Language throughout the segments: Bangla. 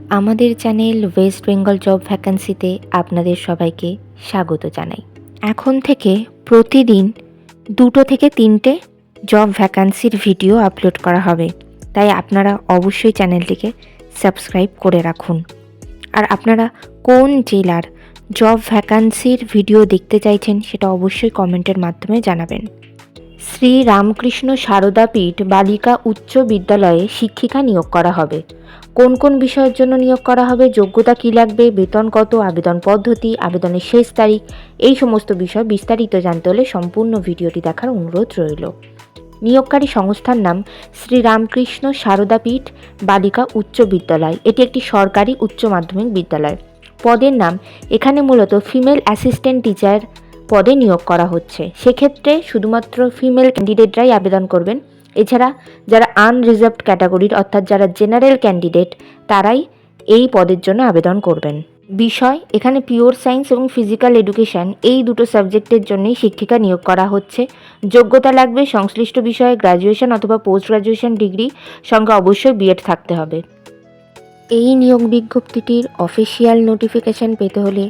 আমাদের চ্যানেল ওয়েস্ট বেঙ্গল জব ভ্যাকান্সিতে আপনাদের সবাইকে স্বাগত জানাই। এখন থেকে প্রতিদিন 2 থেকে 3টে জব ভ্যাকান্সির ভিডিও আপলোড করা হবে, তাই আপনারা অবশ্যই চ্যানেলটিকে সাবস্ক্রাইব করে রাখুন। আর আপনারা কোন জেলার জব ভ্যাকান্সির ভিডিও দেখতে চাইছেন সেটা অবশ্যই কমেন্টের মাধ্যমে জানাবেন। শ্রী রামকৃষ্ণ সারদা পীঠ বালিকা উচ্চ বিদ্যালয়ে শিক্ষিকা নিয়োগ করা হবে। কোন কোন বিষয়ের জন্য নিয়োগ করা হবে, যোগ্যতা কী লাগবে, বেতন কত, আবেদন পদ্ধতি, আবেদনের শেষ তারিখ, এই সমস্ত বিষয় বিস্তারিত জানতে হলে সম্পূর্ণ ভিডিওটি দেখার অনুরোধ রইল। নিয়োগকারী সংস্থার নাম শ্রী রামকৃষ্ণ সারদা পীঠ বালিকা উচ্চ বিদ্যালয়। এটি একটি সরকারি উচ্চ মাধ্যমিক বিদ্যালয়। পদের নাম এখানে মূলত ফিমেল অ্যাসিস্ট্যান্ট টিচার পদে নিয়োগ করা হচ্ছে। সেক্ষেত্রে শুধুমাত্র ফিমেল ক্যান্ডিডেটরাই আবেদন করবেন। এছাড়া যারা আনরিজার্ভড ক্যাটাগরির অর্থাৎ যারা জেনারেল ক্যান্ডিডেট তারাই এই পদের জন্য আবেদন করবেন। বিষয় এখানে পিওর সায়েন্স এবং ফিজিক্যাল এডুকেশন এই দুটো সাবজেক্টের জন্যই শিক্ষিকা নিয়োগ করা হচ্ছে। যোগ্যতা লাগবে সংশ্লিষ্ট বিষয়ে গ্র্যাজুয়েশন অথবা পোস্ট গ্র্যাজুয়েশন ডিগ্রি, সঙ্গে অবশ্যই বিএড থাকতে হবে। এই নিয়োগ বিজ্ঞপ্তিটির অফিসিয়াল নোটিফিকেশান পেতে হলে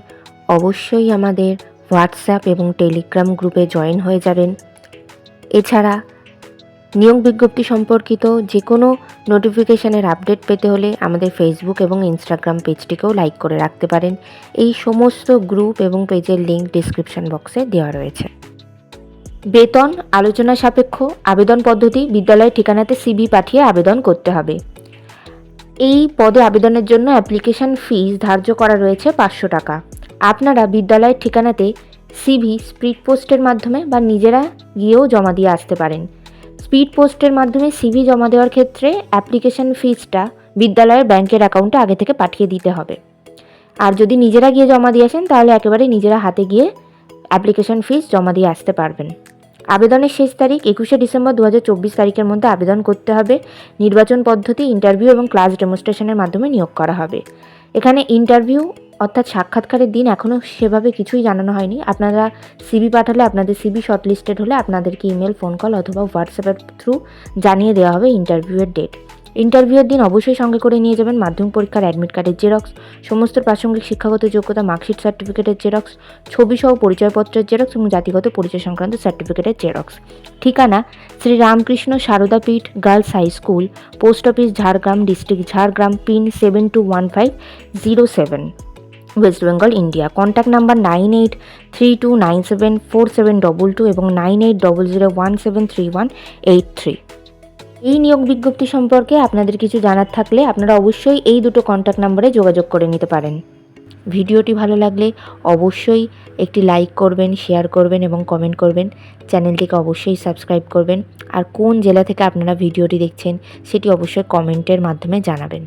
অবশ্যই আমাদের হোয়াটসঅ্যাপ এবং টেলিগ্রাম গ্রুপে জয়েন হয়ে যাবেন। এছাড়া নিয়োগ বিজ্ঞপ্তি সম্পর্কিত যে কোনো নোটিফিকেশানের আপডেট পেতে হলে আমাদের ফেসবুক এবং ইনস্টাগ্রাম পেজটিকেও লাইক করে রাখতে পারেন। এই সমস্ত গ্রুপ এবং পেজের লিঙ্ক ডিসক্রিপশন বক্সে দেওয়া রয়েছে। বেতন আলোচনা সাপেক্ষ। আবেদন পদ্ধতি বিদ্যালয়ের ঠিকানাতে সিভি পাঠিয়ে আবেদন করতে হবে। এই পদে আবেদনের জন্য অ্যাপ্লিকেশন ফিস ধার্য করা রয়েছে 500 টাকা। আপনারা বিদ্যালয়ের ঠিকানাতে সিভি স্পিড পোস্টের মাধ্যমে বা নিজেরা গিয়েও জমা দিয়ে আসতে পারেন। স্পিড পোস্টের মাধ্যমে সিভি জমা দেওয়ার ক্ষেত্রে অ্যাপ্লিকেশন ফিসটা বিদ্যালয়ের ব্যাংকের অ্যাকাউন্টে আগে থেকে পাঠিয়ে দিতে হবে। আর যদি নিজেরা গিয়ে জমা দিয়ে আসেন তাহলে একেবারে নিজেরা হাতে গিয়ে অ্যাপ্লিকেশন ফিস জমা দিয়ে আসতে পারবেন। আবেদনের শেষ তারিখ 21শে ডিসেম্বর 2024 তারিখের মধ্যে আবেদন করতে হবে। নির্বাচন পদ্ধতি ইন্টারভিউ এবং ক্লাস ডেমনস্ট্রেশনের মাধ্যমে নিয়োগ করা হবে। এখানে ইন্টারভিউ অর্থাৎ সাক্ষাৎকারের দিন এখনও সেভাবে কিছুই জানানো হয়নি। আপনারা সিভি পাঠালে আপনাদের সিভি শর্টলিস্টেড হলে আপনাদেরকে ইমেল, ফোন কল অথবা হোয়াটসঅ্যাপের থ্রু জানিয়ে দেওয়া হবে ইন্টারভিউয়ের ডেট। ইন্টারভিউয়ের দিন অবশ্যই সঙ্গে করে নিয়ে যাবেন মাধ্যমিক পরীক্ষার অ্যাডমিট কার্ডের জেরক্স, সমস্ত প্রাসঙ্গিক শিক্ষাগত যোগ্যতা মার্কশিট সার্টিফিকেটের জেরক্স, ছবিসহ পরিচয়পত্রের জেরক্স এবং জাতিগত পরিচয় সংক্রান্ত সার্টিফিকেটের জেরক্স। ঠিকানা Shri Ramakrishna Sarada Peeth girls high school, post office Jhargram, district Jhargram, pin 721507, west Bengal, India. Contact number 9832974722 এবং 9800173183। এই নিয়োগ বিজ্ঞপ্তি সম্পর্কে আপনাদের কিছু জানার থাকলে আপনারা অবশ্যই এই দুটো কন্ট্যাক্ট নাম্বারে যোগাযোগ করে নিতে পারেন। ভিডিওটি ভালো লাগলে অবশ্যই একটি লাইক করবেন, শেয়ার করবেন এবং কমেন্ট করবেন। চ্যানেলটিকে অবশ্যই সাবস্ক্রাইব করবেন। আর কোন জেলা থেকে আপনারা ভিডিওটি দেখছেন সেটি অবশ্যই কমেন্টের মাধ্যমে জানাবেন।